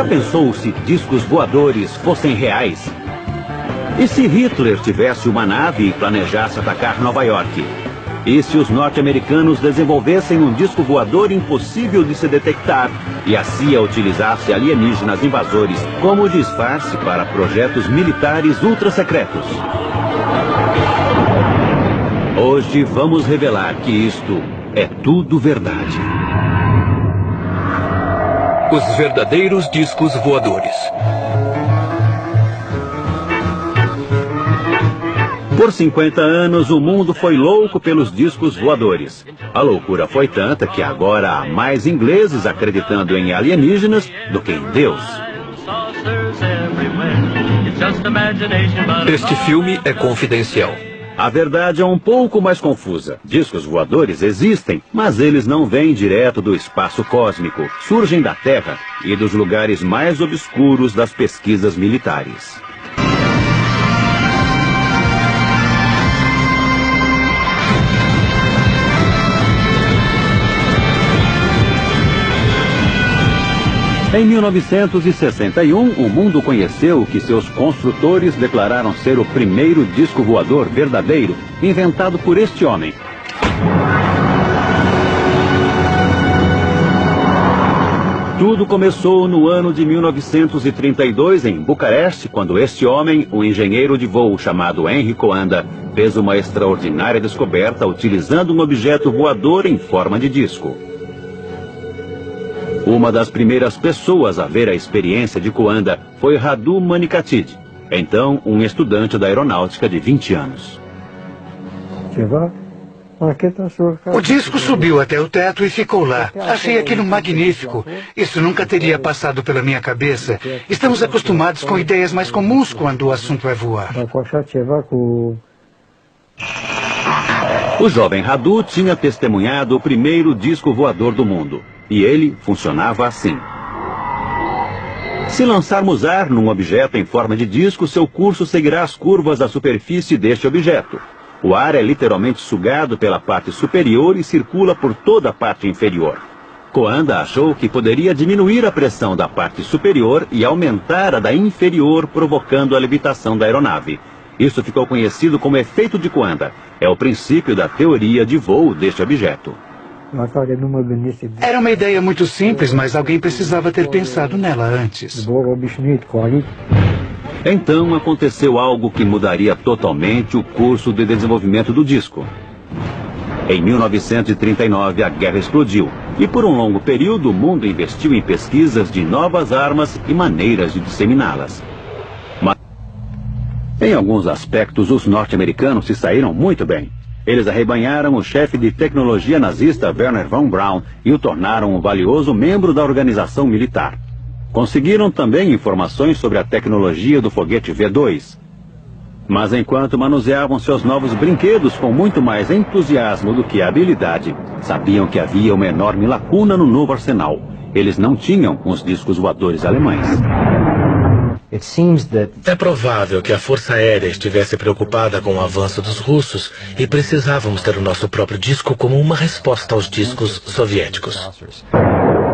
pensou se discos voadores fossem reais? E se Hitler tivesse uma nave e planejasse atacar Nova York? E se os norte-americanos desenvolvessem um disco voador impossível de se detectar e a CIA utilizasse alienígenas invasores como disfarce para projetos militares ultra-secretos? Hoje vamos revelar que isto é tudo verdade. Os verdadeiros discos voadores. Por 50 anos, o mundo foi louco pelos discos voadores. A loucura foi tanta que agora há mais ingleses acreditando em alienígenas do que em Deus. Este filme é confidencial. A verdade é um pouco mais confusa. Discos voadores existem, mas eles não vêm direto do espaço cósmico. Surgem da Terra e dos lugares mais obscuros das pesquisas militares. Em 1961, o mundo conheceu que seus construtores declararam ser o primeiro disco voador verdadeiro, inventado por este homem. Tudo começou no ano de 1932 em Bucareste, quando este homem, um engenheiro de voo chamado Henry Coanda, fez uma extraordinária descoberta utilizando um objeto voador em forma de disco. Uma das primeiras pessoas a ver a experiência de Coanda foi Radu Manikatid, então um estudante da aeronáutica de 20 anos. O disco subiu até o teto e ficou lá. Achei aquilo magnífico. Isso nunca teria passado pela minha cabeça. Estamos acostumados com ideias mais comuns quando o assunto é voar. O jovem Radu tinha testemunhado o primeiro disco voador do mundo. E ele funcionava assim. Se lançarmos ar num objeto em forma de disco, seu curso seguirá as curvas da superfície deste objeto. O ar é literalmente sugado pela parte superior e circula por toda a parte inferior. Coanda achou que poderia diminuir a pressão da parte superior e aumentar a da inferior, provocando a levitação da aeronave. Isso ficou conhecido como efeito de Coanda. É o princípio da teoria de voo deste objeto. Era uma ideia muito simples, mas alguém precisava ter pensado nela antes. Então aconteceu algo que mudaria totalmente o curso de desenvolvimento do disco. Em 1939, a guerra explodiu, e por um longo período o mundo investiu em pesquisas de novas armas e maneiras de disseminá-las. Mas, em alguns aspectos, os norte-americanos se saíram muito bem. Eles arrebanharam o chefe de tecnologia nazista Wernher von Braun e o tornaram um valioso membro da organização militar. Conseguiram também informações sobre a tecnologia do foguete V2. Mas enquanto manuseavam seus novos brinquedos com muito mais entusiasmo do que habilidade, sabiam que havia uma enorme lacuna no novo arsenal. Eles não tinham os discos voadores alemães. É provável que a Força Aérea estivesse preocupada com o avanço dos russos e precisávamos ter o nosso próprio disco como uma resposta aos discos soviéticos.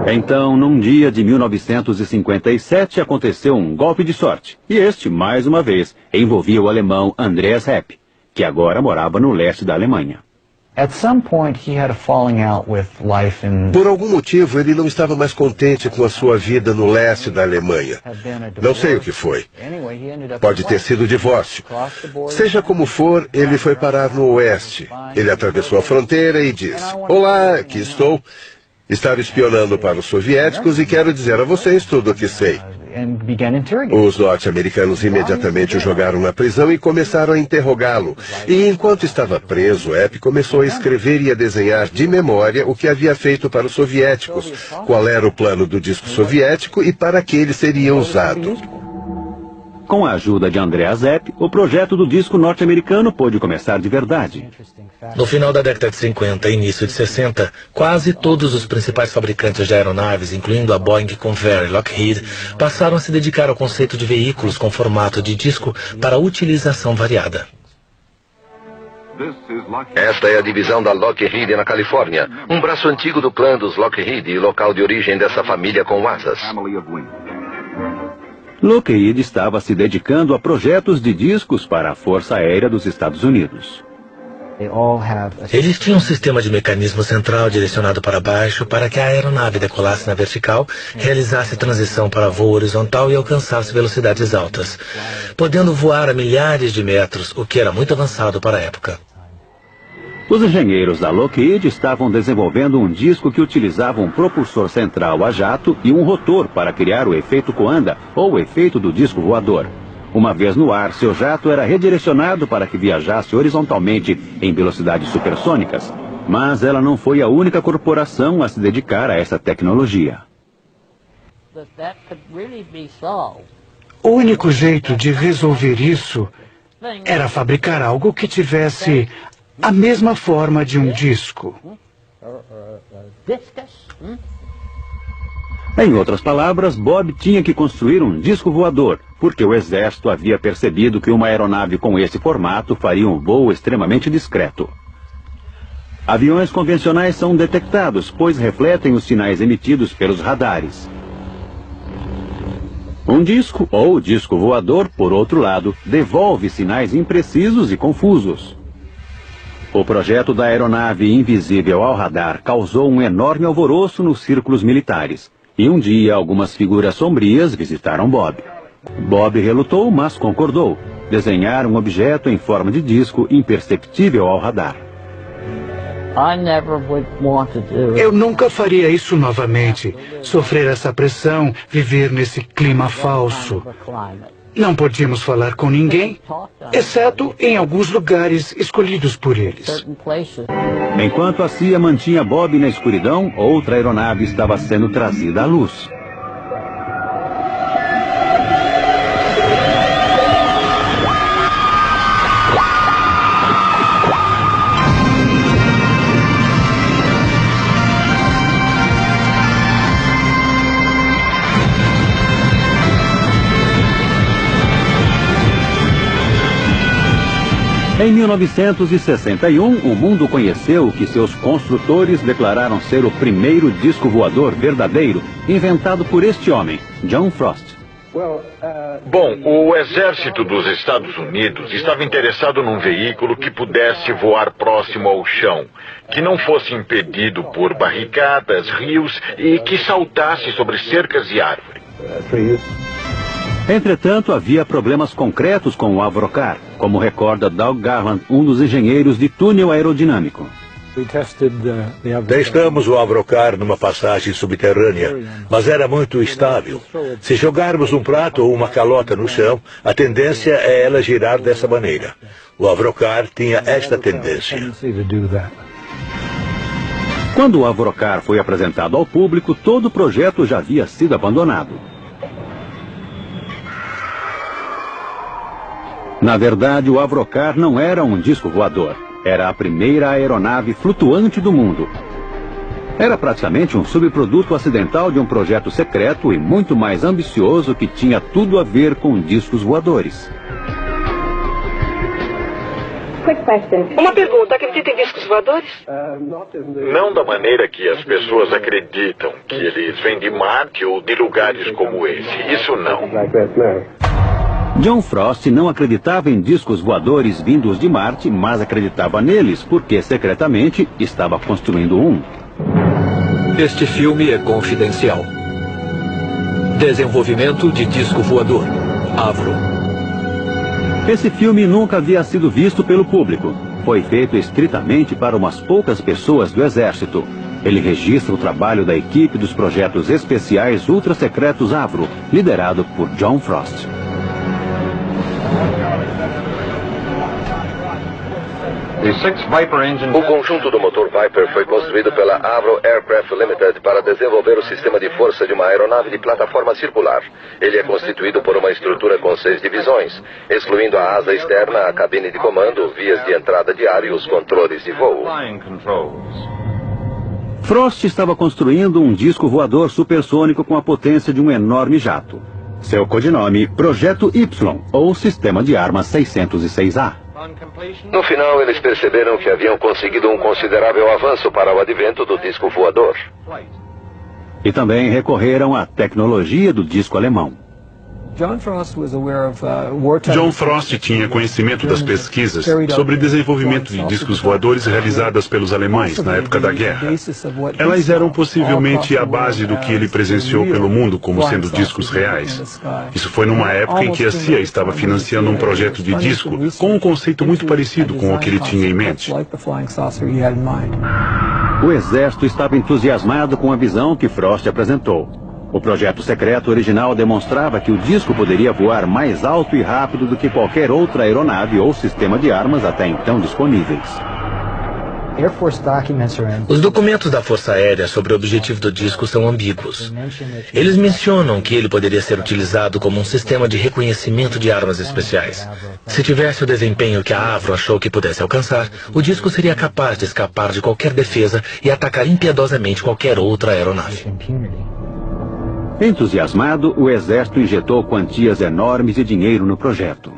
Então, num dia de 1957, aconteceu um golpe de sorte. E este, mais uma vez, envolvia o alemão Andreas Hepp, que agora morava no leste da Alemanha. Por algum motivo, ele não estava mais contente com a sua vida no leste da Alemanha. Não sei o que foi. Pode ter sido o divórcio. Seja como for, ele foi parar no oeste. Ele atravessou a fronteira e disse: "Olá, aqui estou. Estava espionando para os soviéticos e quero dizer a vocês tudo o que sei." Os norte-americanos imediatamente o jogaram na prisão e começaram a interrogá-lo. E enquanto estava preso, Epp começou a escrever e a desenhar de memória o que havia feito para os soviéticos, qual era o plano do disco soviético e para que ele seria usado. Com a ajuda de Andreas Hepp, o projeto do disco norte-americano pôde começar de verdade. No final da década de 50 e início de 60, quase todos os principais fabricantes de aeronaves, incluindo a Boeing, Convair e Lockheed, passaram a se dedicar ao conceito de veículos com formato de disco para utilização variada. Esta é a divisão da Lockheed na Califórnia, um braço antigo do clã dos Lockheed e local de origem dessa família com asas. Lockheed estava se dedicando a projetos de discos para a Força Aérea dos Estados Unidos. Eles tinham um sistema de mecanismo central direcionado para baixo para que a aeronave decolasse na vertical, realizasse transição para voo horizontal e alcançasse velocidades altas, podendo voar a milhares de metros, o que era muito avançado para a época. Os engenheiros da Lockheed estavam desenvolvendo um disco que utilizava um propulsor central a jato e um rotor para criar o efeito Coanda, ou o efeito do disco voador. Uma vez no ar, seu jato era redirecionado para que viajasse horizontalmente em velocidades supersônicas. Mas ela não foi a única corporação a se dedicar a essa tecnologia. O único jeito de resolver isso era fabricar algo que tivesse a mesma forma de um disco. Em outras palavras, Bob tinha que construir um disco voador, porque o exército havia percebido que uma aeronave com esse formato faria um voo extremamente discreto. Aviões convencionais são detectados, pois refletem os sinais emitidos pelos radares. Um disco, ou disco voador, por outro lado, devolve sinais imprecisos e confusos. O projeto da aeronave invisível ao radar causou um enorme alvoroço nos círculos militares. E um dia, algumas figuras sombrias visitaram Bob. Bob relutou, mas concordou. Desenhar um objeto em forma de disco imperceptível ao radar. Eu nunca faria isso novamente. Sofrer essa pressão, viver nesse clima falso. Não podíamos falar com ninguém, exceto em alguns lugares escolhidos por eles. Enquanto a CIA mantinha Bob na escuridão, outra aeronave estava sendo trazida à luz. Em 1961, o mundo conheceu o que seus construtores declararam ser o primeiro disco voador verdadeiro, inventado por este homem, John Frost. Bom, o exército dos Estados Unidos estava interessado num veículo que pudesse voar próximo ao chão, que não fosse impedido por barricadas, rios e que saltasse sobre cercas e árvores. Entretanto, havia problemas concretos com o Avrocar, como recorda Doug Garland, um dos engenheiros de túnel aerodinâmico. Testamos o Avrocar numa passagem subterrânea, mas era muito estável. Se jogarmos um prato ou uma calota no chão, a tendência é ela girar dessa maneira. O Avrocar tinha esta tendência. Quando o Avrocar foi apresentado ao público, todo o projeto já havia sido abandonado. Na verdade, o Avrocar não era um disco voador. Era a primeira aeronave flutuante do mundo. Era praticamente um subproduto acidental de um projeto secreto e muito mais ambicioso que tinha tudo a ver com discos voadores. Uma pergunta, acredita em discos voadores? Não da maneira que as pessoas acreditam, que eles vêm de Marte ou de lugares como esse. Isso não. John Frost não acreditava em discos voadores vindos de Marte, mas acreditava neles porque, secretamente, estava construindo um. Este filme é confidencial. Desenvolvimento de disco voador. Avro. Esse filme nunca havia sido visto pelo público. Foi feito estritamente para umas poucas pessoas do Exército. Ele registra o trabalho da equipe dos projetos especiais ultra-secretos Avro, liderado por John Frost. O conjunto do motor Viper foi construído pela Avro Aircraft Limited para desenvolver o sistema de força de uma aeronave de plataforma circular. Ele é constituído por uma estrutura com 6 divisões, excluindo a asa externa, a cabine de comando, vias de entrada de ar e os controles de voo. Frost estava construindo um disco voador supersônico com a potência de um enorme jato. Seu codinome, Projeto Y, ou Sistema de Armas 606A. No final, eles perceberam que haviam conseguido um considerável avanço para o advento do disco voador. E também recorreram à tecnologia do disco alemão. John Frost tinha conhecimento das pesquisas sobre desenvolvimento de discos voadores realizadas pelos alemães na época da guerra. Elas eram possivelmente a base do que ele presenciou pelo mundo como sendo discos reais. Isso foi numa época em que a CIA estava financiando um projeto de disco com um conceito muito parecido com o que ele tinha em mente. O exército estava entusiasmado com a visão que Frost apresentou. O projeto secreto original demonstrava que o disco poderia voar mais alto e rápido do que qualquer outra aeronave ou sistema de armas até então disponíveis. Os documentos da Força Aérea sobre o objetivo do disco são ambíguos. Eles mencionam que ele poderia ser utilizado como um sistema de reconhecimento de armas especiais. Se tivesse o desempenho que a Avro achou que pudesse alcançar, o disco seria capaz de escapar de qualquer defesa e atacar impiedosamente qualquer outra aeronave. Entusiasmado, o exército injetou quantias enormes de dinheiro no projeto.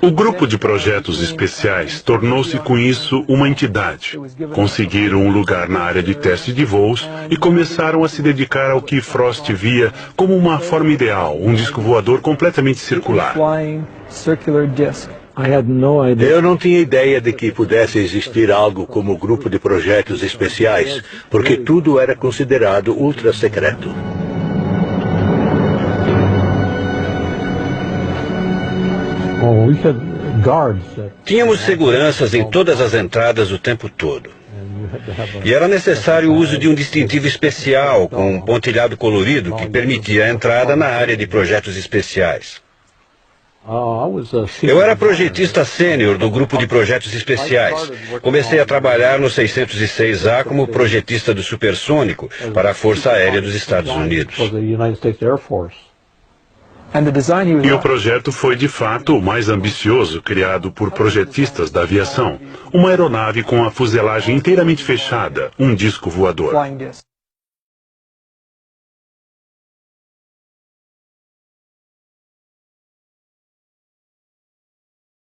O grupo de projetos especiais tornou-se com isso uma entidade. Conseguiram um lugar na área de teste de voos e começaram a se dedicar ao que Frost via como uma forma ideal, um disco voador completamente circular. Eu não tinha ideia de que pudesse existir algo como grupo de projetos especiais, porque tudo era considerado ultra secreto. Tínhamos seguranças em todas as entradas o tempo todo. E era necessário o uso de um distintivo especial com um pontilhado colorido que permitia a entrada na área de projetos especiais. Eu era projetista sênior do grupo de projetos especiais. Comecei a trabalhar no 606A como projetista do supersônico para a Força Aérea dos Estados Unidos. E o projeto foi, de fato, o mais ambicioso criado por projetistas da aviação. Uma aeronave com a fuselagem inteiramente fechada, um disco voador.